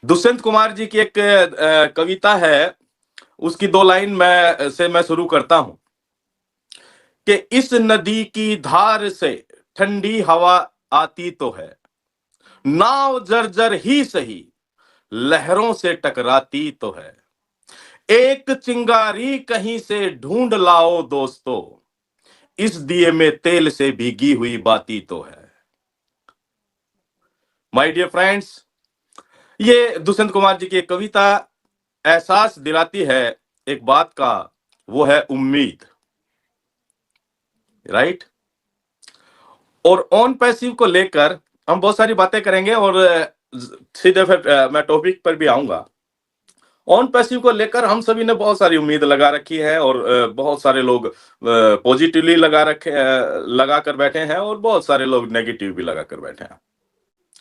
दुष्यंत कुमार जी की एक कविता है, उसकी 2 लाइन मैं शुरू करता हूँ कि इस नदी की धार से ठंडी हवा आती तो है, नाव जर्जर ही सही, लहरों से टकराती तो है। एक चिंगारी कहीं से ढूंढ लाओ दोस्तों, इस दिए में तेल से भीगी हुई बाती तो है। माय डियर फ्रेंड्स, ये दुष्यंत कुमार जी की एक कविता एहसास दिलाती है एक बात का, वो है उम्मीद, राइट। और ऑन पैसिव को लेकर हम बहुत सारी बातें करेंगे और सीधे फिर मैं टॉपिक पर भी आऊंगा। ऑन पैसिव को लेकर हम सभी ने बहुत सारी उम्मीद लगा रखी है और बहुत सारे लोग पॉजिटिवली लगा कर बैठे हैं और बहुत सारे लोग नेगेटिव भी लगा कर बैठे हैं,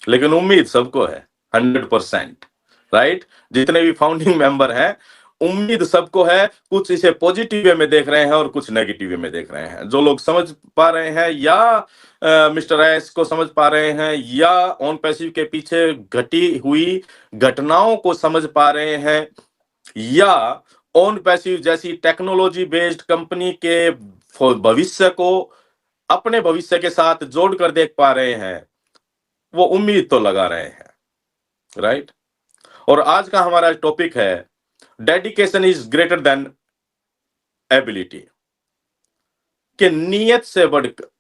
लेकिन उम्मीद सबको है 100%, राइट। जितने भी फाउंडिंग मेंबर हैं, उम्मीद सबको है। कुछ इसे पॉजिटिव वे में देख रहे हैं और कुछ नेगेटिव वे में देख रहे हैं। जो लोग समझ पा रहे हैं या मिस्टर एस को समझ पा रहे हैं या ऑन पैसिव के पीछे घटी हुई घटनाओं को समझ पा रहे हैं या ऑन पैसिव जैसी टेक्नोलॉजी बेस्ड कंपनी के भविष्य को अपने भविष्य के साथ जोड़कर देख पा रहे हैं, वो उम्मीद तो लगा रहे हैं, राइट। और आज का हमारा टॉपिक है dedication is greater than ability, कि नीयत से बढ़कर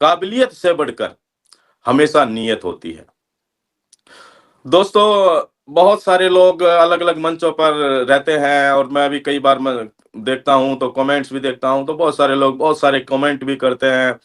काबिलियत से बढ़कर हमेशा नीयत होती है। दोस्तों, बहुत सारे लोग अलग अलग मंचों पर रहते हैं और मैं भी कई बार देखता हूं तो कमेंट्स भी देखता हूं, तो बहुत सारे लोग बहुत सारे कमेंट भी करते हैं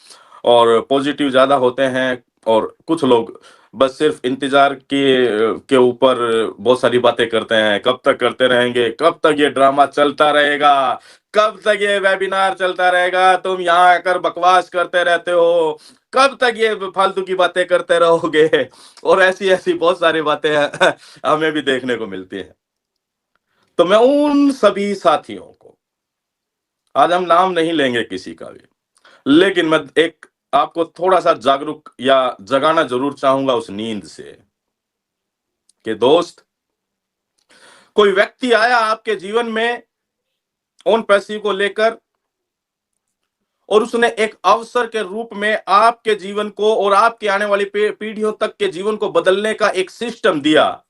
और पॉजिटिव ज्यादा होते हैं, और कुछ लोग बस सिर्फ इंतजार के ऊपर बहुत सारी बातें करते हैं। कब तक करते रहेंगे, कब तक ये ड्रामा चलता रहेगा, कब तक ये वेबिनार चलता रहेगा, तुम यहाँ आकर बकवास करते रहते हो, कब तक ये फालतू की बातें करते रहोगे, और ऐसी ऐसी बहुत सारी बातें हमें भी देखने को मिलती है। तो मैं उन सभी साथियों को, आज हम नाम नहीं लेंगे किसी का भी, लेकिन मैं एक आपको थोड़ा सा जागरूक या जगाना जरूर चाहूंगा उस नींद से, कि दोस्त, कोई व्यक्ति आया आपके जीवन में ऑन पैसिव को लेकर और उसने एक अवसर के रूप में आपके जीवन को और आपके आने वाली पीढ़ियों तक के जीवन को बदलने का एक सिस्टम दिया,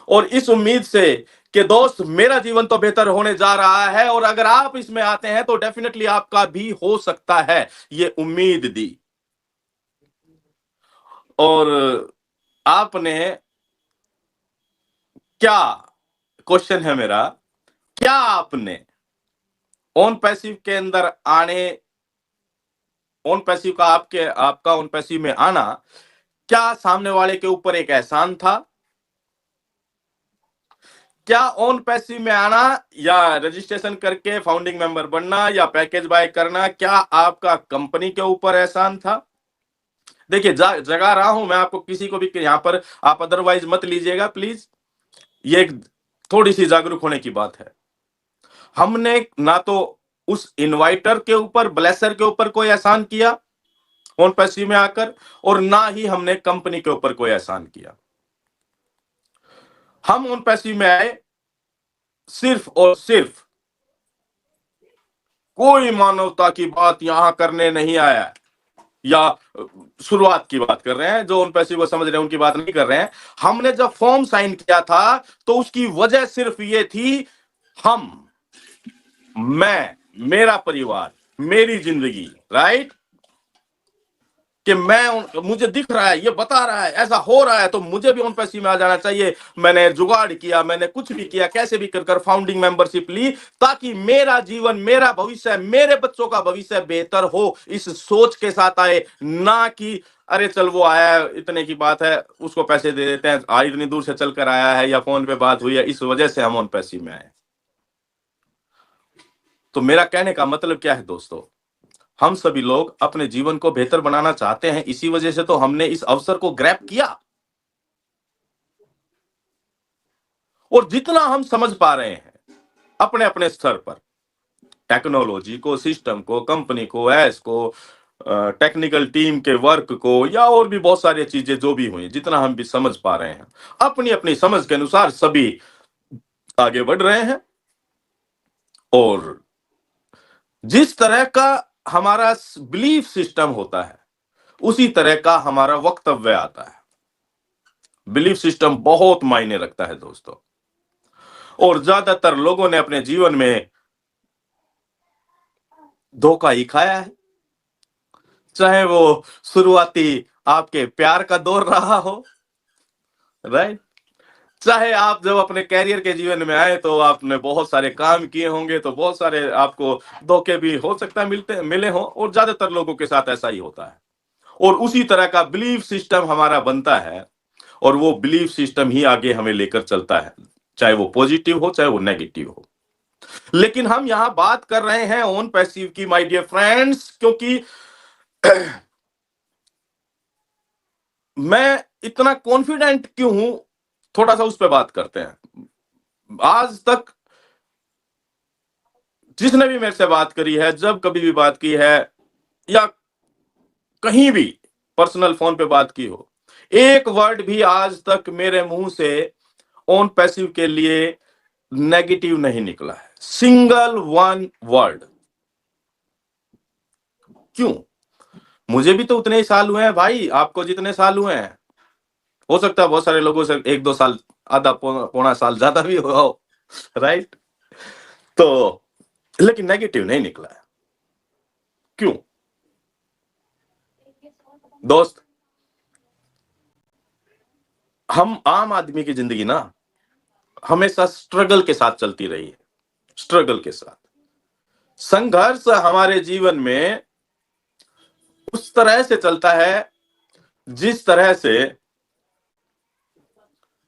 और इस उम्मीद से कि दोस्त मेरा जीवन तो बेहतर होने जा रहा है और अगर आप इसमें आते हैं तो डेफिनेटली आपका भी हो सकता है, ये उम्मीद दी। और आपने क्या, क्वेश्चन है मेरा, क्या आपने ऑन पैसिव के अंदर आने, ऑन पैसिव का आपका ऑन पैसिव में आना क्या सामने वाले के ऊपर एक एहसान था? क्या ऑन पैसिव में आना या रजिस्ट्रेशन करके फाउंडिंग मेंबर बनना या पैकेज बाय करना, क्या आपका कंपनी के ऊपर एहसान था? देखिए, जगा रहा हूं मैं आपको, किसी को भी यहां पर आप अदरवाइज मत लीजिएगा प्लीज। ये एक थोड़ी सी जागरूक होने की बात है। हमने ना तो उस इनवाइटर के ऊपर, ब्लेसर के ऊपर कोई एहसान किया ऑन पैसिव में आकर, और ना ही हमने कंपनी के ऊपर कोई एहसान किया। हम ऑन पैसिव में आए सिर्फ और सिर्फ, कोई मानवता की बात यहां करने नहीं आया, या शुरुआत की बात कर रहे हैं, जो उन पैसे को समझ रहे हैं उनकी बात नहीं कर रहे हैं। हमने जब फॉर्म साइन किया था तो उसकी वजह सिर्फ ये थी, हम, मैं, मेरा परिवार, मेरी जिंदगी, राइट, कि मुझे दिख रहा है, ये बता रहा है, ऐसा हो रहा है, तो मुझे भी उन पैसे में आ जाना चाहिए। मैंने जुगाड़ किया, मैंने कुछ भी किया, कैसे भी कर फाउंडिंग मेंबरशिप ली, ताकि मेरा जीवन, मेरा भविष्य, मेरे बच्चों का भविष्य बेहतर हो, इस सोच के साथ आए, ना कि अरे चल वो आया है, इतने की बात है, उसको पैसे दे देते हैं, इतनी दूर से चलकर आया है या फोन पे बात हुई है, इस वजह से हम उन पैसे में आए। तो मेरा कहने का मतलब क्या है दोस्तों, हम सभी लोग अपने जीवन को बेहतर बनाना चाहते हैं, इसी वजह से तो हमने इस अवसर को ग्रैब किया। और जितना हम समझ पा रहे हैं अपने अपने स्तर पर, टेक्नोलॉजी को, सिस्टम को, कंपनी को, एस को, टेक्निकल टीम के वर्क को या और भी बहुत सारी चीजें जो भी हुई, जितना हम भी समझ पा रहे हैं, अपनी अपनी समझ के अनुसार सभी आगे बढ़ रहे हैं। और जिस तरह का हमारा बिलीफ सिस्टम होता है, उसी तरह का हमारा वक्तव्य आता है। बिलीफ सिस्टम बहुत मायने रखता है दोस्तों, और ज्यादातर लोगों ने अपने जीवन में धोखा ही खाया है। चाहे वो शुरुआती आपके प्यार का दौर रहा हो, राइट, चाहे आप जब अपने कैरियर के जीवन में आए तो आपने बहुत सारे काम किए होंगे, तो बहुत सारे आपको धोखे भी हो सकता है मिले हो, और ज्यादातर लोगों के साथ ऐसा ही होता है। और उसी तरह का बिलीफ सिस्टम हमारा बनता है, और वो बिलीफ सिस्टम ही आगे हमें लेकर चलता है, चाहे वो पॉजिटिव हो चाहे वो नेगेटिव हो। लेकिन हम यहां बात कर रहे हैं ओन पैसिव की, माय डियर फ्रेंड्स, क्योंकि मैं इतना कॉन्फिडेंट क्यों हूं, थोड़ा सा उस पर बात करते हैं। आज तक जिसने भी मेरे से बात करी है, जब कभी भी बात की है, या कहीं भी पर्सनल फोन पे बात की हो, एक वर्ड भी आज तक मेरे मुंह से ओन पैसिव के लिए नेगेटिव नहीं निकला है, सिंगल वन वर्ड। क्यों? मुझे भी तो उतने ही साल हुए हैं भाई, आपको जितने साल हुए हैं। हो सकता है बहुत सारे लोगों से 1-2 साल, आधा पौना साल ज्यादा भी हुआ हो, राइट। तो लेकिन नेगेटिव नहीं निकला है। क्यों दोस्त? हम आम आदमी की जिंदगी ना हमेशा स्ट्रगल के साथ चलती रही है, स्ट्रगल के साथ। संघर्ष हमारे जीवन में उस तरह से चलता है जिस तरह से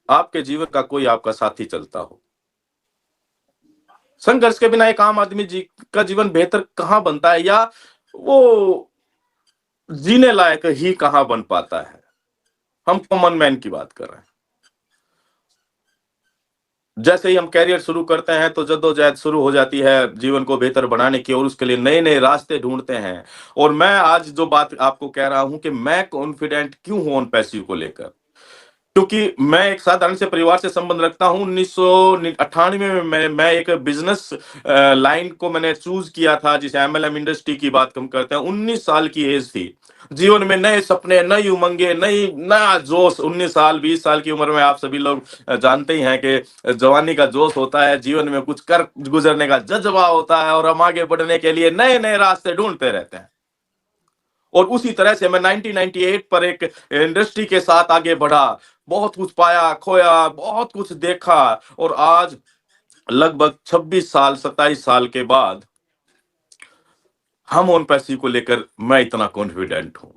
आपके जीवन का कोई आपका साथी चलता हो। संघर्ष के बिना एक आम आदमी का जीवन बेहतर कहां बनता है, या वो जीने लायक ही कहां बन पाता है। हम कॉमन मैन की बात कर रहे हैं। जैसे ही हम कैरियर शुरू करते हैं तो जद्दोजहद शुरू हो जाती है जीवन को बेहतर बनाने की, और उसके लिए नए नए रास्ते ढूंढते हैं। और मैं आज जो बात आपको कह रहा हूं कि मैं कॉन्फिडेंट क्यों हूं ऑन पैसिव को लेकर, क्योंकि मैं एक साधारण से परिवार से संबंध रखता हूं। 1998 में मैं एक बिजनेस लाइन को मैंने चूज किया था, जिसे एमएलएम इंडस्ट्री की बात हम करते हैं। 19 साल की एज थी, जीवन में नए सपने, नई उमंगे, नया जोश। 19 साल 20 साल की उम्र में आप सभी लोग जानते ही हैं कि जवानी का जोश होता है, जीवन में कुछ कर गुजरने का जज्बा होता है, और हम आगे बढ़ने के लिए नए नए रास्ते ढूंढते रहते हैं। और उसी तरह से मैं 1998 पर एक इंडस्ट्री के साथ आगे बढ़ा, बहुत कुछ पाया, खोया, बहुत कुछ देखा, और आज लगभग 26 साल 27 साल के बाद हम ओन पैसिव को लेकर मैं इतना कॉन्फिडेंट हूं।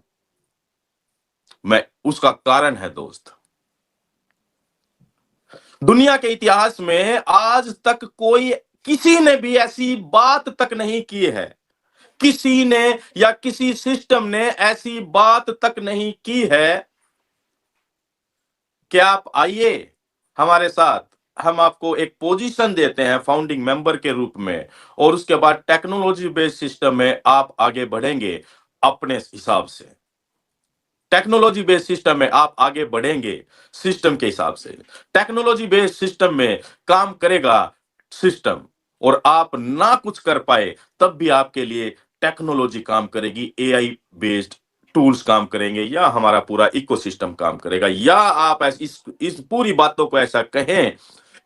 मैं उसका कारण है दोस्त, दुनिया के इतिहास में आज तक कोई किसी ने भी ऐसी बात तक नहीं की है, किसी ने या किसी सिस्टम ने ऐसी बात तक नहीं की है कि आप आइए हमारे साथ, हम आपको एक पोजीशन देते हैं फाउंडिंग मेंबर के रूप में, और उसके बाद टेक्नोलॉजी बेस्ड सिस्टम में आप आगे बढ़ेंगे अपने हिसाब से। टेक्नोलॉजी बेस्ड सिस्टम में आप आगे बढ़ेंगे सिस्टम के हिसाब से। टेक्नोलॉजी बेस्ड सिस्टम में काम करेगा सिस्टम, और आप ना कुछ कर पाए तब भी आपके लिए टेक्नोलॉजी काम करेगी, एआई बेस्ड टूल्स काम करेंगे, या हमारा पूरा इकोसिस्टम काम करेगा। या आप इस पूरी बातों को ऐसा कहें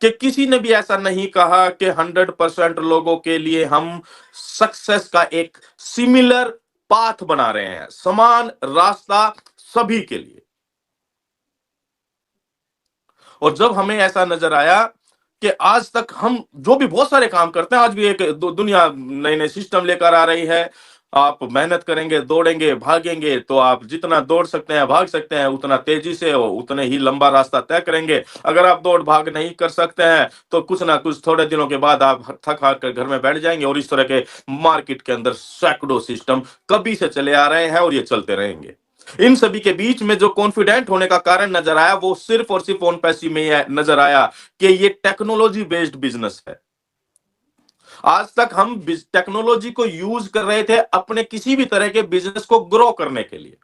कि किसी ने भी ऐसा नहीं कहा कि 100% लोगों के लिए हम सक्सेस का एक सिमिलर पाथ बना रहे हैं, समान रास्ता सभी के लिए। और जब हमें ऐसा नजर आया कि आज तक हम जो भी बहुत सारे काम करते हैं, आज भी एक दुनिया नए नए सिस्टम लेकर आ रही है। आप मेहनत करेंगे, दौड़ेंगे, भागेंगे, तो आप जितना दौड़ सकते हैं, भाग सकते हैं, उतना तेजी से और उतने ही लंबा रास्ता तय करेंगे। अगर आप दौड़ भाग नहीं कर सकते हैं तो कुछ ना कुछ थोड़े दिनों के बाद आप थक हार कर घर में बैठ जाएंगे। और इस तरह के मार्केट के अंदर सैकड़ों सिस्टम कभी से चले आ रहे हैं, और ये चलते रहेंगे। इन सभी के बीच में जो कॉन्फिडेंट होने का कारण नजर आया, वो सिर्फ और सिर्फ ऑन पैसिव में नजर आया कि ये टेक्नोलॉजी बेस्ड बिजनेस है। आज तक हम टेक्नोलॉजी को यूज कर रहे थे अपने किसी भी तरह के बिजनेस को ग्रो करने के लिए,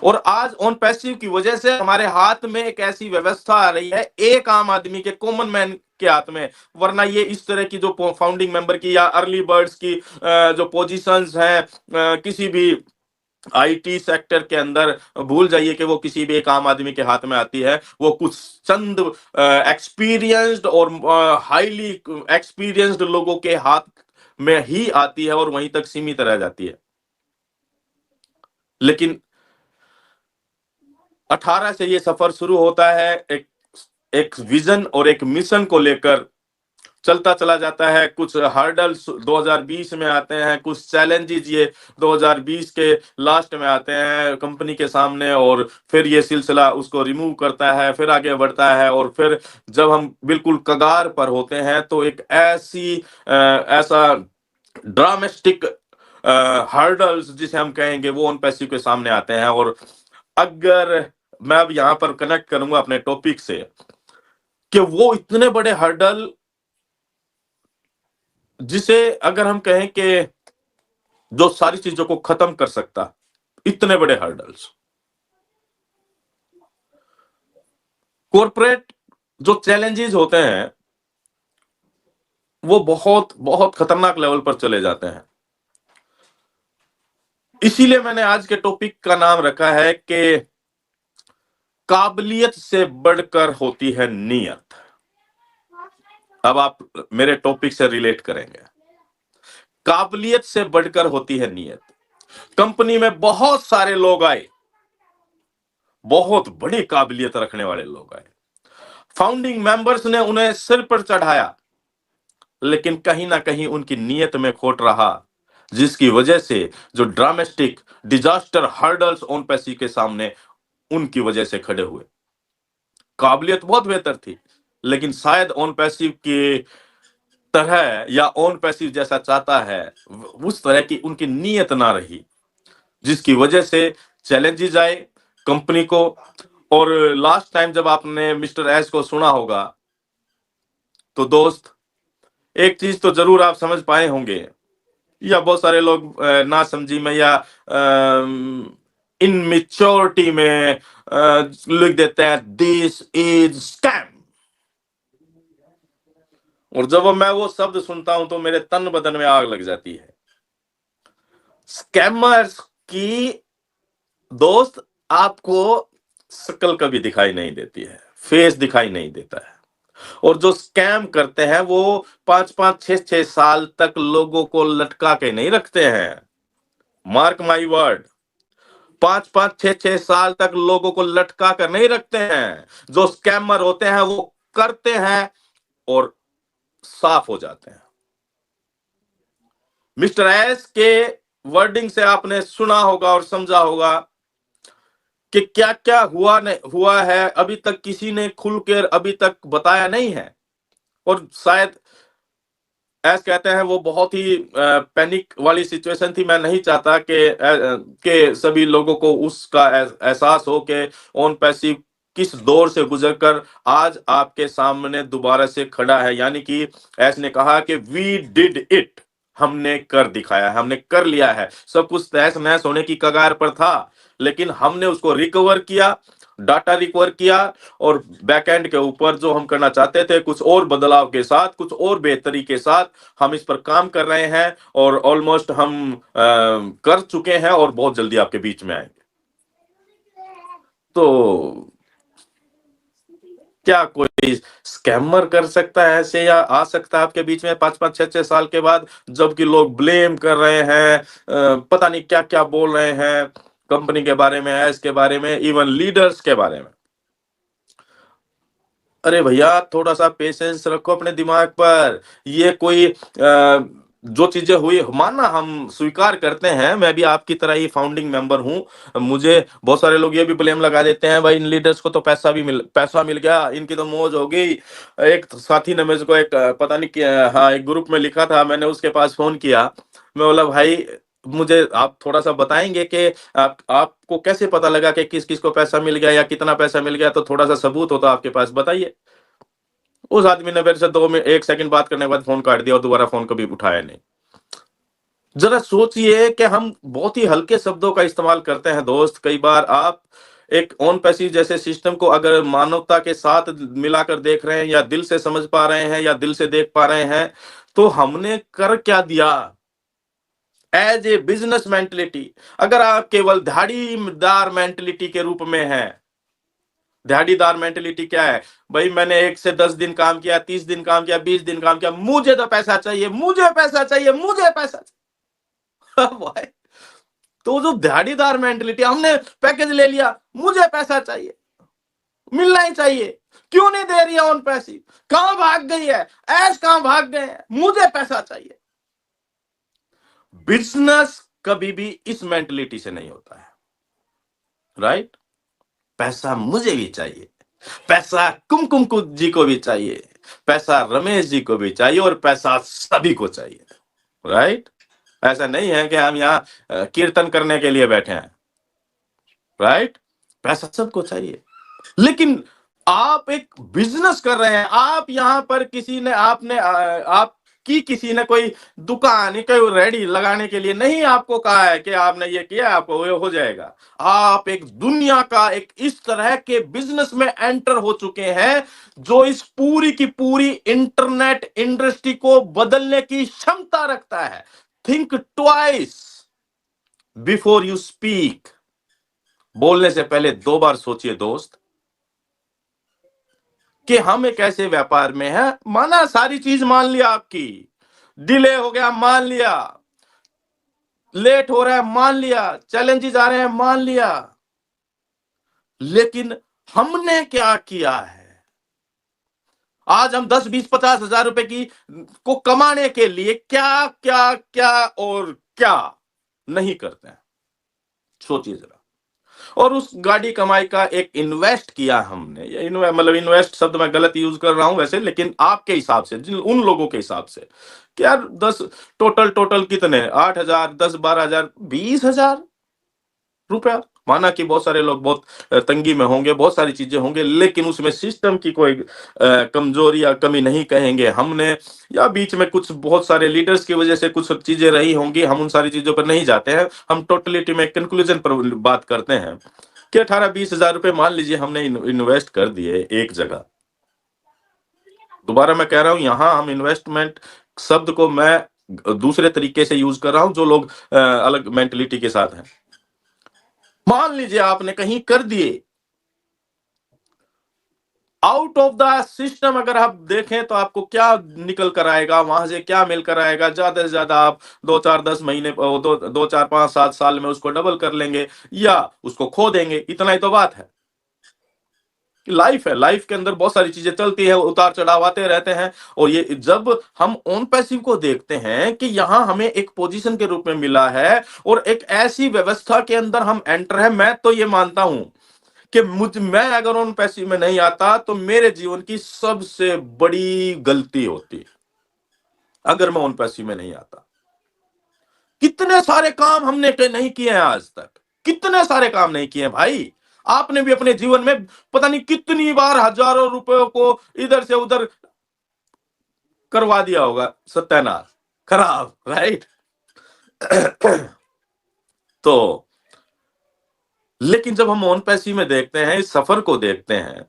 और आज ऑन पैसिव की वजह से हमारे हाथ में एक ऐसी व्यवस्था आ रही है, एक आम आदमी के, कॉमन मैन के हाथ में। वरना ये इस तरह की जो फाउंडिंग मेंबर की या अर्ली बर्ड्स की जो पोजीशंस हैं किसी भी आईटी सेक्टर के अंदर, भूल जाइए कि वो किसी भी एक आम आदमी के हाथ में आती है। वो कुछ चंद एक्सपीरियंस्ड और हाईली एक्सपीरियंस्ड लोगों के हाथ में ही आती है और वहीं तक सीमित रह जाती है। लेकिन 18 से ये सफर शुरू होता है, एक विजन और एक मिशन को लेकर चलता चला जाता है। कुछ हर्डल्स 2020 में आते हैं, कुछ चैलेंजेस ये 2020 के लास्ट में आते हैं कंपनी के सामने, और फिर ये सिलसिला उसको रिमूव करता है, फिर आगे बढ़ता है, और फिर जब हम बिल्कुल कगार पर होते हैं तो एक ऐसा ड्रामेस्टिक हर्डल्स जिसे हम कहेंगे वो ऑन पैसिव के सामने आते हैं। और अगर मैं अब यहां पर कनेक्ट करूंगा अपने टॉपिक से कि वो इतने बड़े हर्डल जिसे अगर हम कहें कि जो सारी चीजों को खत्म कर सकता, इतने बड़े हर्डल्स, कॉर्पोरेट जो चैलेंजेस होते हैं वो बहुत बहुत खतरनाक लेवल पर चले जाते हैं। इसीलिए मैंने आज के टॉपिक का नाम रखा है कि काबिलियत से बढ़कर होती है नीयत। अब आप मेरे टॉपिक से रिलेट करेंगे। काबिलियत से बढ़कर होती है नीयत। कंपनी में बहुत सारे लोग आए, बहुत बड़ी काबिलियत रखने वाले लोग आए, फाउंडिंग मेंबर्स ने उन्हें सिर पर चढ़ाया, लेकिन कहीं ना कहीं उनकी नीयत में खोट रहा, जिसकी वजह से जो drumstick disaster hurdles on passive के सामने उनकी वजह से खड़े हुए। काबिलियत बहुत बेहतर थी, लेकिन शायद ऑन पैसिव की तरह या ऑन पैसिव जैसा चाहता है उस तरह की उनकी नीयत ना रही, जिसकी वजह से चैलेंजेस आए कंपनी को। और लास्ट टाइम जब आपने मिस्टर एस को सुना होगा तो दोस्त, एक चीज तो जरूर आप समझ पाए होंगे, या बहुत सारे लोग ना समझी में या इनमेच्योरिटी में लिख देते हैं दिस इज स्कैम। और जब मैं वो शब्द सुनता हूं तो मेरे तन बदन में आग लग जाती है। स्कैमर्स की दोस्त आपको शक्ल कभी दिखाई नहीं देती है, फेस दिखाई नहीं देता है, और जो स्कैम करते हैं वो 5-5 6-6 साल तक लोगों को लटका के नहीं रखते हैं। मार्क माई वर्ड, 5-5 6-6 साल तक लोगों को लटका कर नहीं रखते हैं। जो स्कैमर होते हैं वो करते हैं और साफ हो जाते हैं। मिस्टर एस के वर्डिंग से आपने सुना होगा और समझा होगा कि क्या क्या हुआ है, अभी तक किसी ने खुलकर अभी तक बताया नहीं है। और शायद एस कहते हैं वो बहुत ही पैनिक वाली सिचुएशन थी। मैं नहीं चाहता कि सभी लोगों को उसका एहसास हो कि ऑन पैसिव किस दौर से गुजरकर आज आपके सामने दोबारा से खड़ा है। यानी कि एस ने कहा कि वी डिड इट, हमने कर दिखाया है, हमने कर लिया है। सब कुछ तहस नहस होने की कगार पर था, लेकिन हमने उसको रिकवर किया, डाटा रिकवर किया, और बैकएंड के ऊपर जो हम करना चाहते थे कुछ और बदलाव के साथ, कुछ और बेहतरी के साथ हम इस पर काम कर रहे हैं, और ऑलमोस्ट हम कर चुके हैं और बहुत जल्दी आपके बीच में आएंगे। तो क्या कोई स्कैमर कर सकता है ऐसे, या आ सकता है आपके बीच में 5-5 6-6 साल के बाद, जबकि लोग ब्लेम कर रहे हैं, पता नहीं क्या क्या बोल रहे हैं कंपनी के बारे में, एस के बारे में, इवन लीडर्स के बारे में। अरे भैया, थोड़ा सा पेशेंस रखो अपने दिमाग पर। ये कोई जो चीजें हुई, मानना हम स्वीकार करते हैं, मैं भी आपकी तरह ही फाउंडिंग मेंबर हूं। मुझे बहुत सारे लोग ये भी ब्लेम लगा देते हैं, भाई इन लीडर्स को तो पैसा मिल गया, इनकी तो मौज हो गई। एक साथी ने मुझको एक पता नहीं क्या, हाँ, एक ग्रुप में लिखा था, मैंने उसके पास फोन किया। मैं बोला भाई मुझे आप थोड़ा सा बताएंगे कि आपको कैसे पता लगा कि किस किस को पैसा मिल गया या कितना पैसा मिल गया, तो थोड़ा सा सबूत हो तो आपके पास बताइए। उस आदमी ने मेरे से 1 सेकंड बात करने के बाद फोन काट दिया और दोबारा फोन कभी उठाया नहीं। जरा सोचिए कि हम बहुत ही हल्के शब्दों का इस्तेमाल करते हैं दोस्त। कई बार आप एक ऑन पैसिव जैसे सिस्टम को अगर मानवता के साथ मिलाकर देख रहे हैं, या दिल से समझ पा रहे हैं, या दिल से देख पा रहे हैं, तो हमने कर क्या दिया एज ए बिजनेस मेंटेलिटी। अगर आप केवल धाड़ीदार मेंटेलिटी के रूप में हैं, दिहाड़ीदार मेंटेलिटी क्या है? भाई मैंने 1 से 10 दिन काम किया, 30 दिन काम किया, 20 दिन काम किया, मुझे तो पैसा चाहिए, मुझे पैसा चाहिए, मुझे पैसा चाहिए। भाई, तो जो दिहाड़ीदार मेंटेलिटी, हमने पैकेज ले लिया, मुझे पैसा चाहिए, मिलना ही चाहिए, क्यों नहीं दे रही है ऑन पैसिव, कहां भाग गई है, ऐश कहां भाग गए हैं, मुझे पैसा चाहिए। बिजनेस कभी भी इस मेंटेलिटी से नहीं होता है, राइट? पैसा मुझे भी चाहिए, पैसा कुमकुम जी को भी चाहिए, पैसा रमेश जी को भी चाहिए, और पैसा सभी को चाहिए, राइट? ऐसा नहीं है कि हम यहाँ कीर्तन करने के लिए बैठे हैं, राइट? पैसा सबको चाहिए। लेकिन आप एक बिजनेस कर रहे हैं, आप यहां पर किसी ने आपकी किसी ने कोई दुकान कोई रेडी लगाने के लिए नहीं आपको कहा है कि आपने ये किया आपको ये हो जाएगा। आप एक दुनिया का एक इस तरह के बिजनेस में एंटर हो चुके हैं जो इस पूरी की पूरी इंटरनेट इंडस्ट्री को बदलने की क्षमता रखता है। Think twice before you speak. बोलने से पहले 2 बार सोचिए दोस्त, कि हम एक ऐसे व्यापार में है, माना सारी चीज मान लिया, आपकी डिले हो गया मान लिया, लेट हो रहा है मान लिया, चैलेंजेस आ रहे हैं मान लिया, लेकिन हमने क्या किया है? आज हम 10, 20, 50 हजार रुपए की को कमाने के लिए क्या क्या क्या और क्या नहीं करते हैं? सोचिए जरा। और उस गाड़ी कमाई का एक इन्वेस्ट किया हमने, ये मतलब इन्वेस्ट शब्द मैं गलत यूज कर रहा हूं वैसे, लेकिन आपके हिसाब से, उन लोगों के हिसाब से कि यार 10 टोटल कितने, 8,000, 10, 12,000, 20,000 रुपया। माना कि बहुत सारे लोग बहुत तंगी में होंगे, बहुत सारी चीजें होंगे, लेकिन उसमें सिस्टम की कोई कमजोरी या कमी नहीं कहेंगे हमने, या बीच में कुछ बहुत सारे लीडर्स की वजह से कुछ चीजें रही होंगी, हम उन सारी चीजों पर नहीं जाते हैं। हम टोटलिटी में कंक्लूजन पर बात करते हैं कि 18-20 हजार रुपए मान लीजिए हमने इन्वेस्ट कर दिए एक जगह। दोबारा मैं कह रहा हूं, यहां हम इन्वेस्टमेंट शब्द को मैं दूसरे तरीके से यूज कर रहा हूं, जो लोग अलग मेंटेलिटी के साथ हैं। मान लीजिए आपने कहीं कर दिए, आउट ऑफ द सिस्टम अगर आप देखें तो आपको क्या निकल कर आएगा, वहां से क्या मिलकर आएगा? ज्यादा से ज्यादा आप 2, 4, 10 महीने, 2, 4, 5, 7 साल में उसको डबल कर लेंगे, या उसको खो देंगे। इतना ही तो बात है। लाइफ है, लाइफ के अंदर बहुत सारी चीजें चलती है, उतार चढ़ाव आते रहते हैं। और ये जब हम ऑन पैसिव को देखते हैं कि यहां हमें एक पोजीशन के रूप में मिला है और एक ऐसी व्यवस्था के अंदर हम एंटर है, मैं तो ये मानता हूं कि मैं अगर ऑन पैसिव में नहीं आता तो मेरे जीवन की सबसे बड़ी गलती होती अगर मैं ऑन पैसिव में नहीं आता। कितने सारे काम हमने नहीं किए हैं आज तक, कितने सारे काम नहीं किए हैं भाई। आपने भी अपने जीवन में पता नहीं कितनी बार हजारों रुपयों को इधर से उधर करवा दिया होगा, सत्यानाश, खराब, राइट? तो लेकिन जब हम ऑन पैसिव में देखते हैं, इस सफर को देखते हैं,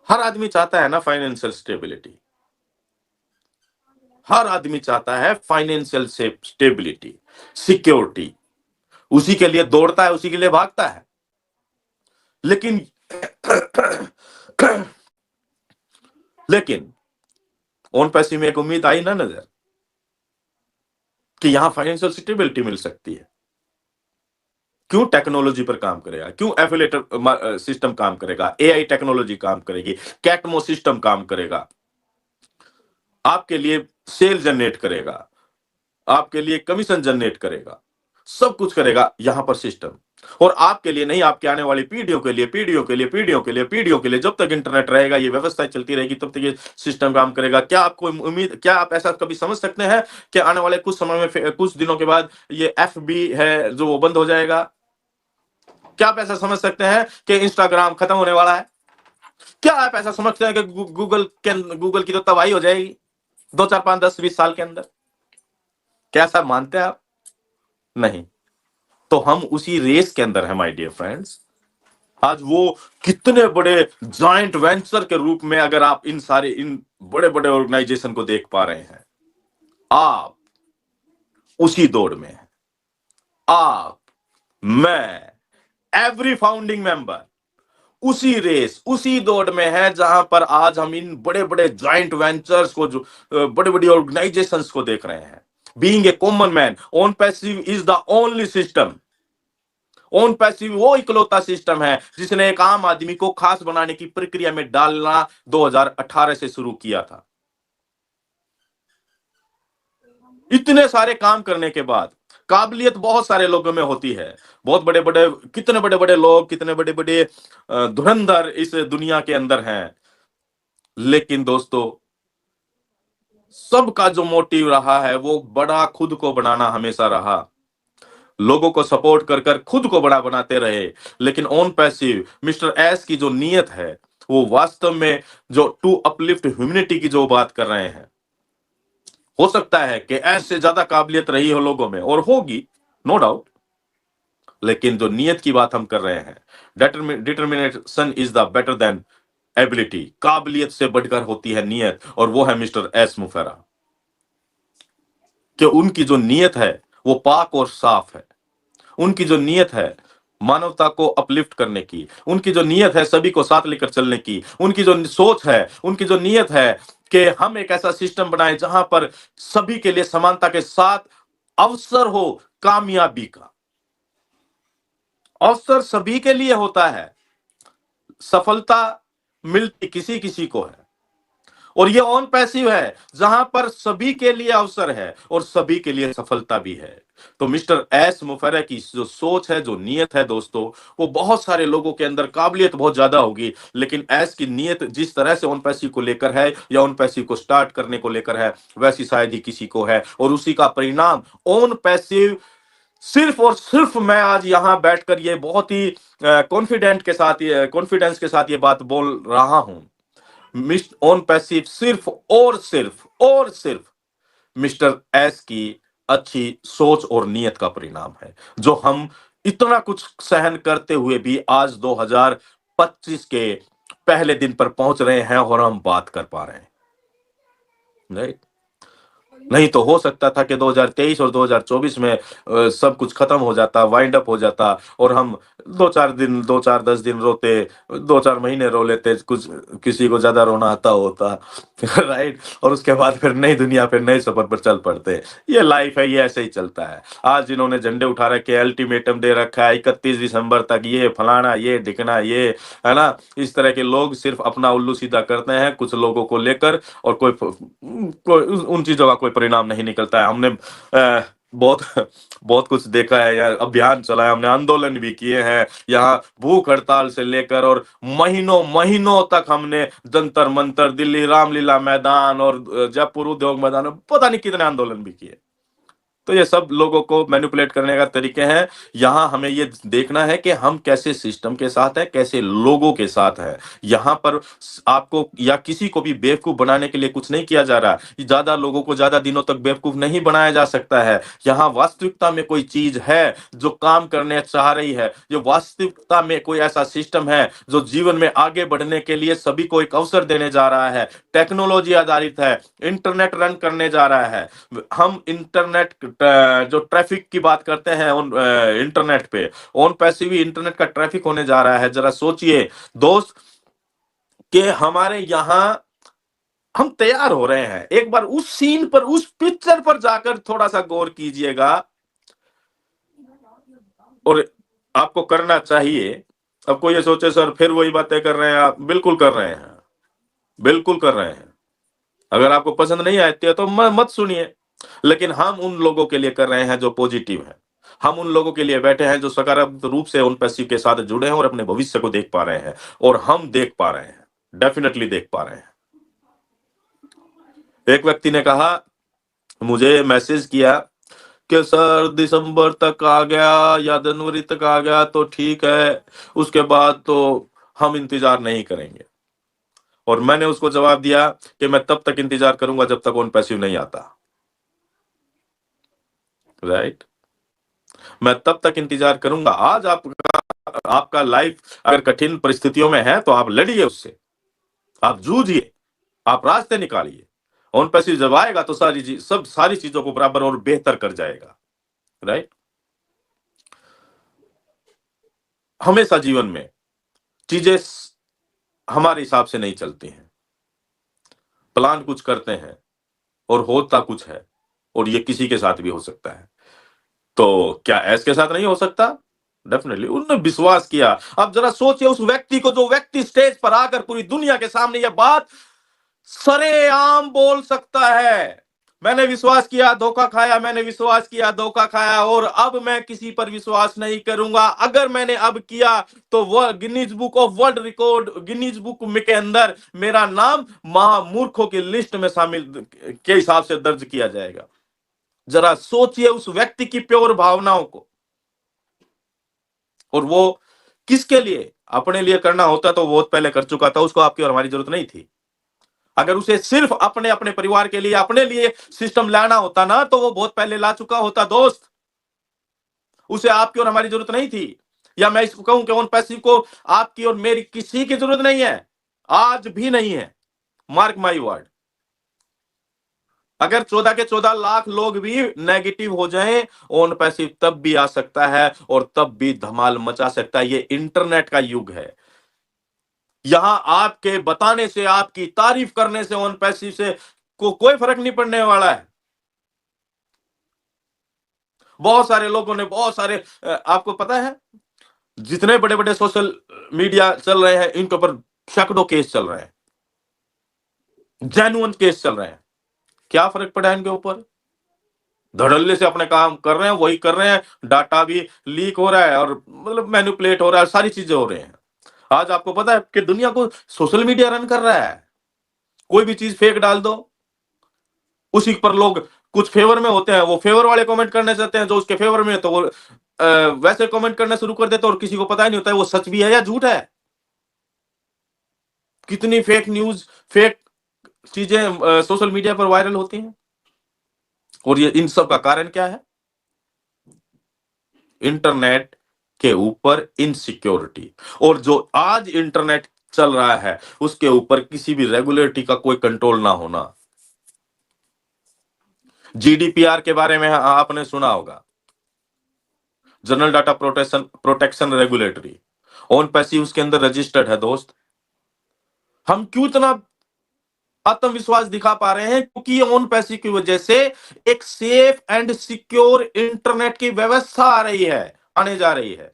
हर आदमी चाहता है ना फाइनेंशियल स्टेबिलिटी, हर आदमी चाहता है फाइनेंशियल स्टेबिलिटी, सिक्योरिटी, उसी के लिए दौड़ता है, उसी के लिए भागता है। लेकिन लेकिन ऑन पैसिव में एक उम्मीद आई ना नजर कि यहां फाइनेंशियल स्टेबिलिटी मिल सकती है। क्यों टेक्नोलॉजी पर काम करेगा, क्यों एफिलिएटर सिस्टम काम करेगा, एआई टेक्नोलॉजी काम करेगी, कैटमो सिस्टम काम करेगा, आपके लिए सेल जनरेट करेगा, आपके लिए कमीशन जनरेट करेगा, सब कुछ करेगा यहां पर सिस्टम। और आपके लिए नहीं, आपके आने वाली पीढ़ियों के लिए, पीढ़ियों के लिए, पीढ़ियों के लिए, पीढ़ियों के लिए, जब तक इंटरनेट रहेगा, ये व्यवस्था चलती रहेगी, तब तक ये सिस्टम काम करेगा। क्या आपको उम्मीद, क्या आप ऐसा कभी समझ सकते हैं कि आने वाले कुछ समय में, कुछ दिनों के बाद ये एफबी है जो वो बंद हो जाएगा? क्या आप ऐसा समझ सकते हैं कि इंस्टाग्राम खत्म होने वाला है? क्या आप ऐसा समझते हैं कि गूगल की तो तबाही हो जाएगी 2 4 5 10 20 साल के अंदर? क्या ऐसा मानते हैं आप? नहीं। तो हम उसी रेस के अंदर हैं माय डियर फ्रेंड्स। आज वो कितने बड़े जॉइंट वेंचर के रूप में, अगर आप इन बड़े बड़े ऑर्गेनाइजेशन को देख पा रहे हैं, आप उसी दौड़ में हैं। आप, मैं, एवरी फाउंडिंग मेंबर उसी रेस, उसी दौड़ में है, जहां पर आज हम इन बड़े बड़े जॉइंट वेंचर्स को, जो बड़े बड़ी ऑर्गेनाइजेशंस को देख रहे हैं। Being a common man, own passive is the only system. Own passive वो इकलौता सिस्टम है जिसने एक आम आदमी को खास बनाने की प्रक्रिया में डालना 2018 से शुरू किया था। इतने सारे काम करने के बाद काबिलियत बहुत सारे लोगों में होती है। बहुत बड़े बड़े, कितने बड़े बड़े लोग, कितने बड़े बड़े धुरंधर इस दुनिया के अंदर हैं। लेकिन दोस्तों, सबका जो मोटिव रहा है वो बड़ा खुद को बनाना हमेशा रहा। लोगों को सपोर्ट कर कर खुद को बड़ा बनाते रहे। लेकिन ऑन पैसिव मिस्टर एस की जो नीयत है, वो वास्तव में जो टू अपलिफ्ट ह्यूमैनिटी की जो बात कर रहे हैं, हो सकता है कि एस से ज्यादा काबिलियत रही हो लोगों में, और होगी, नो डाउट। लेकिन जो नीयत की बात हम कर रहे हैं, determination is the better than ability. काबिलियत से बढ़कर होती है नीयत, और वो है मिस्टर एस मुफेरा। कि उनकी जो नीयत है वो पाक और साफ है। उनकी जो नीयत है मानवता को अपलिफ्ट करने की, उनकी जो नीयत है सभी को साथ लेकर चलने की, उनकी जो सोच है, उनकी जो नीयत है कि हम एक ऐसा सिस्टम बनाएं जहां पर सभी के लिए समानता के साथ अवसर हो। कामयाबी का अवसर सभी के लिए होता है। सफलता मिलती किसी किसी को है, और ये ऑन पैसिव है जहां पर सभी के लिए अवसर है और सभी के लिए सफलता भी है। तो मिस्टर एस मुफेरा की जो सोच है, जो नीयत है दोस्तों, वो बहुत सारे लोगों के अंदर काबिलियत बहुत ज्यादा होगी, लेकिन एस की नीयत जिस तरह से ऑन पैसिव को लेकर है, या ऑन पैसिव को स्टार्ट करने को लेकर है, वैसी शायद ही किसी को है। और उसी का परिणाम ऑन पैसिव, सिर्फ और सिर्फ मैं आज यहां बैठकर ये बहुत ही कॉन्फिडेंस के साथ ये बात बोल रहा हूं। मिस्ट ऑन पैसिव सिर्फ मिस्टर एस की अच्छी सोच और नियत का परिणाम है, जो हम इतना कुछ सहन करते हुए भी आज 2025 के पहले दिन पर पहुंच रहे हैं और हम बात कर पा रहे हैं। राइट? नहीं तो हो सकता था कि 2023 और 2024 में सब कुछ खत्म हो जाता, वाइंड अप हो जाता, और हम 2 4 10 दिन रोते, 2 4 महीने रो लेते, कुछ किसी को ज्यादा रोना आता होता। राइट? और उसके बाद फिर नई दुनिया पे नए सफर पर चल पड़ते। ये लाइफ है, ये ऐसे ही चलता है। आज जिन्होंने झंडे उठा रखे, अल्टीमेटम दे रखा है 31 दिसंबर तक, ये फलाना, ये ढिकना, ये है ना, इस तरह के लोग सिर्फ अपना उल्लू सीधा करते हैं कुछ लोगों को लेकर, और कोई उन चीजों का कोई परिणाम नहीं निकलता है। हमने बहुत बहुत कुछ देखा है यार, अभियान चलाया हमने, आंदोलन भी किए हैं, यहाँ भूख हड़ताल से लेकर, और महीनों महीनों तक हमने जंतर मंतर, दिल्ली रामलीला मैदान और जयपुर उद्योग मैदान में पता नहीं कितने आंदोलन भी किए। तो ये सब लोगों को मैनिपुलेट करने का तरीके हैं। यहाँ हमें ये देखना है कि हम कैसे सिस्टम के साथ हैं, कैसे लोगों के साथ हैं। यहाँ पर आपको या किसी को भी बेवकूफ बनाने के लिए कुछ नहीं किया जा रहा। ज्यादा लोगों को ज्यादा दिनों तक बेवकूफ नहीं बनाया जा सकता है। यहाँ वास्तविकता में कोई चीज है जो काम करने चाह रही है। ये वास्तविकता में कोई ऐसा सिस्टम है जो जीवन में आगे बढ़ने के लिए सभी को एक अवसर देने जा रहा है। टेक्नोलॉजी आधारित है, इंटरनेट रन करने जा रहा है। हम इंटरनेट जो ट्रैफिक की बात करते हैं ऑन इंटरनेट पे, ऑन पैसिव इंटरनेट का ट्रैफिक होने जा रहा है। जरा सोचिए दोस्त कि हमारे यहाँ हम तैयार हो रहे हैं। एक बार उस सीन पर, उस पिक्चर पर जाकर थोड़ा सा गौर कीजिएगा, और आपको करना चाहिए। अब कोई ये सोचे सर फिर वही बातें कर रहे हैं आप, बिल्कुल कर रहे हैं, बिल्कुल कर रहे हैं। अगर आपको पसंद नहीं आती है तो मत सुनिए, लेकिन हम उन लोगों के लिए कर रहे हैं जो पॉजिटिव है। हम उन लोगों के लिए बैठे हैं जो सकारात्मक रूप से उन पैसिव के साथ जुड़े हैं और अपने भविष्य को देख पा रहे हैं, और हम देख पा रहे हैं, डेफिनेटली देख पा रहे हैं। एक व्यक्ति ने कहा, मुझे मैसेज किया कि सर दिसंबर तक आ गया या जनवरी तक आ गया तो ठीक है, उसके बाद तो हम इंतजार नहीं करेंगे। और मैंने उसको जवाब दिया कि मैं तब तक इंतजार करूंगा जब तक ऑन पैसिव नहीं आता। राइट, मैं तब तक इंतजार करूंगा। आज आपका लाइफ अगर कठिन परिस्थितियों में है तो आप लड़िए उससे, आप जूझिए, आप रास्ते निकालिए। ऑन पैसिव जब आएगा तो सारी चीजों को बराबर और बेहतर कर जाएगा। राइट, हमेशा जीवन में चीजें हमारे हिसाब से नहीं चलती हैं। प्लान कुछ करते हैं और होता कुछ है, और ये किसी के साथ भी हो सकता है। तो क्या ऐस के साथ नहीं हो सकता? डेफिनेटली उन्होंने विश्वास किया। अब जरा सोचिए उस व्यक्ति को, जो व्यक्ति स्टेज पर आकर पूरी दुनिया के सामने यह बात सरेआम बोल सकता है, मैंने विश्वास किया धोखा खाया, मैंने विश्वास किया धोखा खाया, और अब मैं किसी पर विश्वास नहीं करूंगा। अगर मैंने अब किया तो वह Guinness book of world record, Guinness book में के अंदर मेरा नाम महामूर्खों की लिस्ट में शामिल के हिसाब से दर्ज किया जाएगा। जरा सोचिए उस व्यक्ति की प्योर भावनाओं को। और वो किसके लिए? अपने लिए करना होता तो वो बहुत पहले कर चुका था, उसको आपकी और हमारी जरूरत नहीं थी। अगर उसे सिर्फ अपने अपने परिवार के लिए, अपने लिए सिस्टम लाना होता ना, तो वो बहुत पहले ला चुका होता दोस्त। उसे आपकी और हमारी जरूरत नहीं थी। या मैं इसको कहूं कि ऑन पैसिव को आपकी और मेरी किसी की जरूरत नहीं है, आज भी नहीं है। मार्क माई वर्ड, अगर 14 के 14 लाख लोग भी नेगेटिव हो जाएं, ऑन पैसिव तब भी आ सकता है और तब भी धमाल मचा सकता है। ये इंटरनेट का युग है। यहां आपके बताने से, आपकी तारीफ करने से, ऑन पैसिव से कोई फर्क नहीं पड़ने वाला है। बहुत सारे लोगों ने, बहुत सारे आपको पता है जितने बड़े बड़े सोशल मीडिया चल रहे हैं, इनके ऊपर सैकड़ों केस चल रहे हैं, जेन्युइन केस चल रहे हैं। क्या फर्क पड़ा है इनके ऊपर? धड़ल्ले से अपने काम कर रहे हैं, वही कर रहे हैं, डाटा भी लीक हो रहा है और मतलब मैनिपुलेट हो रहा है, सारी चीजें हो रही हैं। आज आपको पता है कि दुनिया को सोशल मीडिया रन कर रहा है। कोई भी चीज फेक डाल दो, उसी पर लोग कुछ फेवर में होते हैं, वो फेवर वाले कमेंट करने चाहते हैं, जो उसके फेवर में है तो वो वैसे कमेंट करना शुरू कर देते हैं, और किसी को पता ही नहीं होता है वो सच भी है या झूठ है। कितनी फेक न्यूज, फेक चीजें सोशल मीडिया पर वायरल होती हैं। और ये इन सब का कारण क्या है? इंटरनेट के ऊपर इनसिक्योरिटी। और जो आज इंटरनेट चल रहा है उसके ऊपर किसी भी रेगुलेटरी का कोई कंट्रोल ना होना। जीडीपीआर के बारे में आपने सुना होगा, general data protection regulatory. On passive उसके अंदर रजिस्टर्ड है दोस्त। हम क्यों इतना आत्मविश्वास दिखा पा रहे हैं? क्योंकि ऑन पैसिव की वजह से एक सेफ एंड सिक्योर इंटरनेट की व्यवस्था आ रही है, आने जा रही है।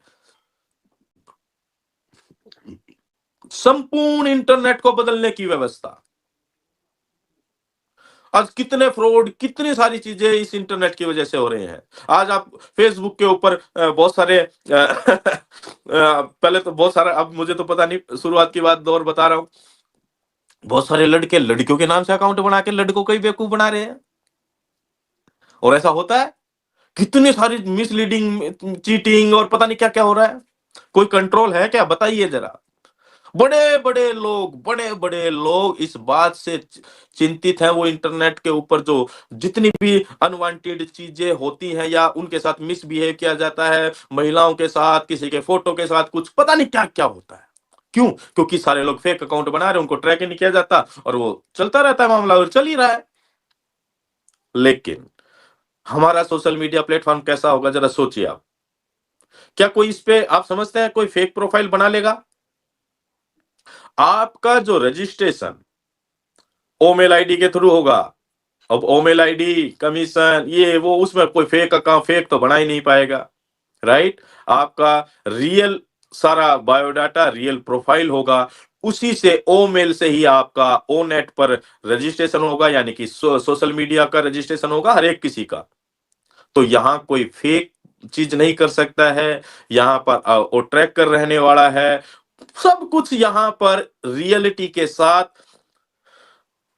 संपूर्ण इंटरनेट को बदलने की व्यवस्था। आज कितने फ्रॉड, कितनी सारी चीजें इस इंटरनेट की वजह से हो रही हैं। आज आप फेसबुक के ऊपर बहुत सारे पहले तो बहुत सारा, अब मुझे तो पता नहीं, शुरुआत की बात दौर बता रहा हूं, बहुत सारे लड़के लड़कियों के नाम से अकाउंट बना के लड़कों को ही बेवकूफ बना रहे हैं। और ऐसा होता है, कितनी सारी मिसलीडिंग, चीटिंग और पता नहीं क्या क्या हो रहा है। कोई कंट्रोल है क्या? बताइए जरा। बड़े बड़े लोग इस बात से चिंतित हैं, वो इंटरनेट के ऊपर जो जितनी भी अनवांटेड चीजें होती हैं या उनके साथ मिसबिहेव किया जाता है, महिलाओं के साथ, किसी के फोटो के साथ, कुछ पता नहीं क्या क्या होता है। क्यों? क्योंकि सारे लोग फेक अकाउंट बना रहे हैं, उनको ट्रैक ही नहीं किया जाता और वो चलता रहता है, मामला और चल ही रहा है। लेकिन हमारा सोशल मीडिया प्लेटफॉर्म कैसा होगा जरा सोचिए आप। क्या कोई इस पे, आप समझते हैं कोई फेक प्रोफाइल बना लेगा? आपका जो रजिस्ट्रेशन ओमेल आईडी के थ्रू होगा। अब ओमेल आईडी, कमीशन, ये वो, उसमें कोई फेक अकाउंट, फेक तो बना ही नहीं पाएगा। राइट, आपका रियल सारा बायोडाटा, रियल प्रोफाइल होगा। उसी से ओमेल से ही आपका ओ नेट पर रजिस्ट्रेशन होगा, यानी कि सोशल मीडिया का रजिस्ट्रेशन होगा हर एक किसी का। तो यहां कोई फेक चीज नहीं कर सकता है। यहां पर वो ट्रैक कर रहने वाला है। सब कुछ यहां पर रियलिटी के साथ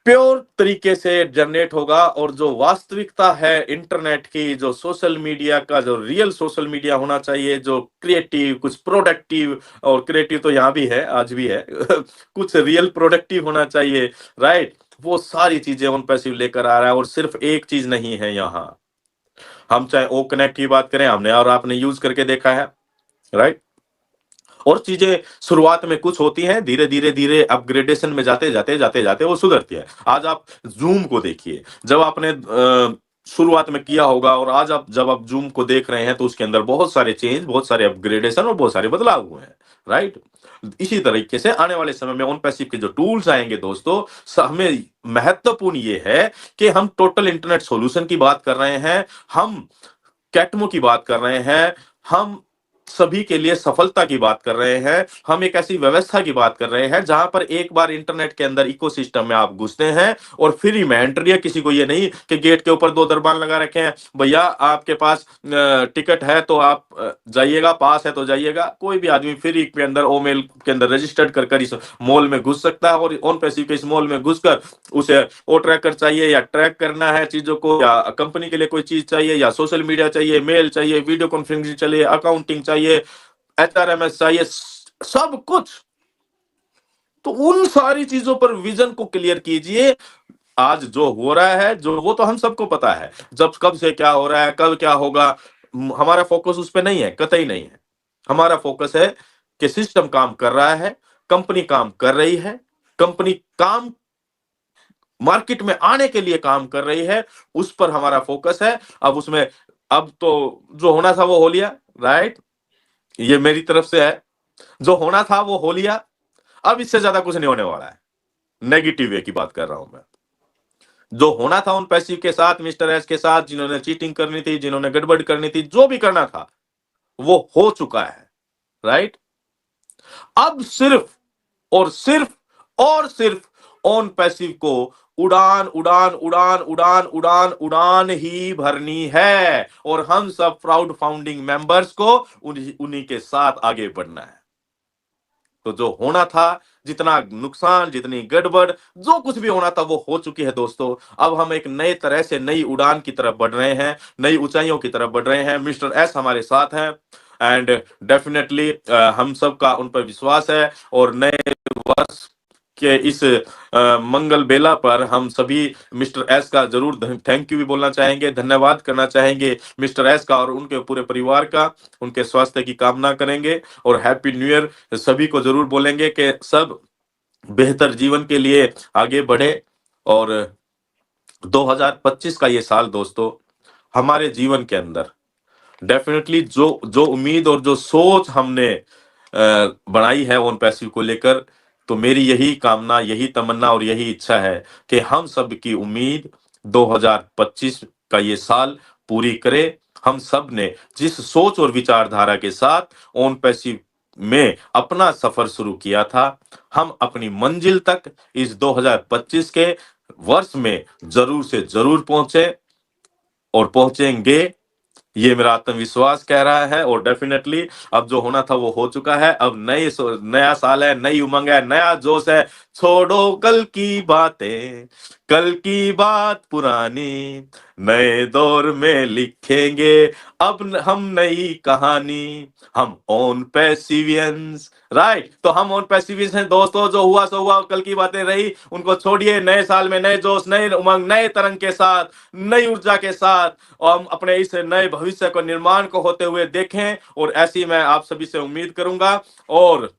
प्योर तरीके से जनरेट होगा, और जो वास्तविकता है इंटरनेट की, जो सोशल मीडिया का जो रियल सोशल मीडिया होना चाहिए, जो क्रिएटिव, कुछ प्रोडक्टिव, और क्रिएटिव तो यहाँ भी है, आज भी है कुछ रियल प्रोडक्टिव होना चाहिए, राइट? वो सारी चीजें ऑन पैसिव लेकर आ रहा है, और सिर्फ एक चीज नहीं है यहाँ। हम चाहे ओ कनेक्ट की बात करें, हमने और आपने यूज करके देखा है, राइट? और चीजें शुरुआत में कुछ होती हैं, धीरे धीरे धीरे अपग्रेडेशन में जाते जाते जाते जाते वो सुधरती है। आज आप जूम को देखिए, जब आपने शुरुआत में किया होगा, और आज आप जब आप जूम को देख रहे हैं, तो उसके अंदर बहुत सारे चेंज, बहुत सारे अपग्रेडेशन और बहुत सारे बदलाव हुए हैं, राइट? इसी तरीके से आने वाले समय में ऑन पैसिव के जो टूल्स आएंगे दोस्तों, हमें महत्वपूर्ण ये है कि हम टोटल इंटरनेट सॉल्यूशन की बात कर रहे हैं, हम कैटमो की बात कर रहे हैं, हम सभी के लिए सफलता की बात कर रहे हैं, हम एक ऐसी व्यवस्था की बात कर रहे हैं जहां पर एक बार इंटरनेट के अंदर इकोसिस्टम में आप घुसते हैं, और फ्री में एंट्री है। किसी को ये नहीं कि गेट के ऊपर 2 दरबान लगा रखे हैं, भैया आपके पास टिकट है तो आप जाइएगा, पास है तो जाइएगा। कोई भी आदमी फ्री के अंदर ओ मेल के अंदर रजिस्टर्ड कर इस मॉल में घुस सकता है, और ऑन पैसिव के इस मॉल में घुसकर उसे ओ ट्रैकर चाहिए, या ट्रैक करना है चीजों को, या कंपनी के लिए कोई चीज चाहिए, या सोशल मीडिया चाहिए, मेल चाहिए, वीडियो कॉन्फ्रेंसिंग चाहिए, अकाउंटिंग चाहिए, एचआरएमएस चाहिए, सब कुछ। तो उन सारी चीजों पर विजन को क्लियर कीजिए। आज जो हो रहा है, जो वो तो हम सबको पता है, जब कब से क्या हो रहा है, कब क्या होगा, हमारा फोकस उस पर नहीं है, कतई नहीं है। हमारा फोकस है कि सिस्टम काम कर रहा है, कंपनी काम कर रही है, कंपनी काम मार्केट में आने के लिए काम कर रही है, उस पर हमारा फोकस है। अब उसमें, अब तो जो होना था वो हो लिया, राइट? ये मेरी तरफ से है, जो होना था वो हो लिया, अब इससे ज्यादा कुछ नहीं होने वाला है। नेगेटिव वे की बात कर रहा हूं मैं। जो होना था उन पैसिव के साथ, मिस्टर एस के साथ, जिन्होंने चीटिंग करनी थी, जिन्होंने गड़बड़ करनी थी, जो भी करना था वो हो चुका है, राइट? अब सिर्फ और सिर्फ और सिर्फ ऑन पैसिव को उड़ान उड़ान उड़ान उड़ान उड़ान उड़ान ही भरनी है, और हम सब प्राउड फाउंडिंग मेंबर्स को उन्हीं के साथ आगे बढ़ना है। तो जो होना था, जितना नुकसान, जितनी गड़बड़, जो कुछ भी होना था वो हो चुकी है दोस्तों। अब हम एक नए तरह से नई उड़ान की तरफ बढ़ रहे हैं, नई ऊंचाइयों की तरफ बढ़ रहे हैं। मिस्टर एस हमारे साथ हैं, एंड डेफिनेटली हम सब का उन पर विश्वास है, और नए वर्ष के इस मंगल बेला पर हम सभी मिस्टर एस का जरूर थैंक यू भी बोलना चाहेंगे, धन्यवाद करना चाहेंगे मिस्टर एस का और उनके पूरे परिवार का। उनके स्वास्थ्य की कामना करेंगे, और हैप्पी न्यू ईयर सभी को जरूर बोलेंगे कि सब बेहतर जीवन के लिए आगे बढ़े। और 2025 का ये साल दोस्तों, हमारे जीवन के अंदर डेफिनेटली जो जो उम्मीद और जो सोच हमने बनाई है ऑन पैसिव को लेकर, तो मेरी यही कामना, यही तमन्ना और यही इच्छा है कि हम सब की उम्मीद 2025 का ये साल पूरी करे। हम सब ने जिस सोच और विचारधारा के साथ ऑन पैसिव में अपना सफर शुरू किया था, हम अपनी मंजिल तक इस 2025 के वर्ष में जरूर से जरूर पहुंचे, और पहुंचेंगे, ये मेरा आत्मविश्वास कह रहा है। और डेफिनेटली अब जो होना था वो हो चुका है। अब नया साल है, नई उमंग है, नया जोश है। छोड़ो कल की बातें, कल की बात पुरानी, नए दौर में लिखेंगे अब हम नई कहानी, हम ऑन पैसिवियंस, राइट? तो हम ऑन पैसिवियंस हैं दोस्तों। जो हुआ सो हुआ, कल की बातें रही, उनको छोड़िए। नए साल में नए जोश, नए उमंग, नए तरंग के साथ, नई ऊर्जा के साथ, और हम अपने इस नए भविष्य को निर्माण को होते हुए देखें। और ऐसी मैं आप सभी से उम्मीद करूंगा, और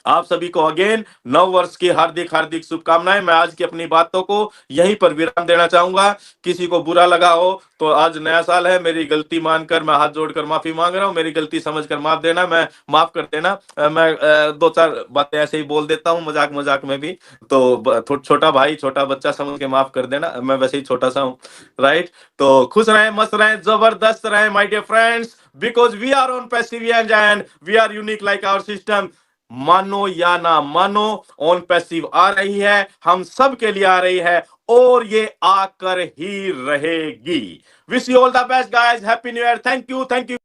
आप सभी को अगेन नव वर्ष की हार्दिक हार्दिक शुभकामनाएं। मैं आज की अपनी बातों को यहीं पर विराम देना चाहूंगा। किसी को बुरा लगा हो तो आज नया साल है, मेरी गलती मानकर मैं हाथ जोड़कर माफी मांग रहा हूं। मेरी गलती समझकर माफ देना, मैं माफ कर देना। मैं 2-4 बातें ऐसे ही बोल देता हूं मजाक मजाक में भी, तो छोटा भाई, छोटा बच्चा समझ के माफ कर देना। मैं वैसे ही छोटा सा हूं, राइट? तो खुश रहें, मस्त रहें, जबरदस्त रहें my dear friends, because we are on पैसिवियंस and we are unique like our system. मानो या ना मानो, ऑन पैसिव आ रही है, हम सब के लिए आ रही है, और ये आकर ही रहेगी। Wish you all the best guys, happy new year, thank you, thank you.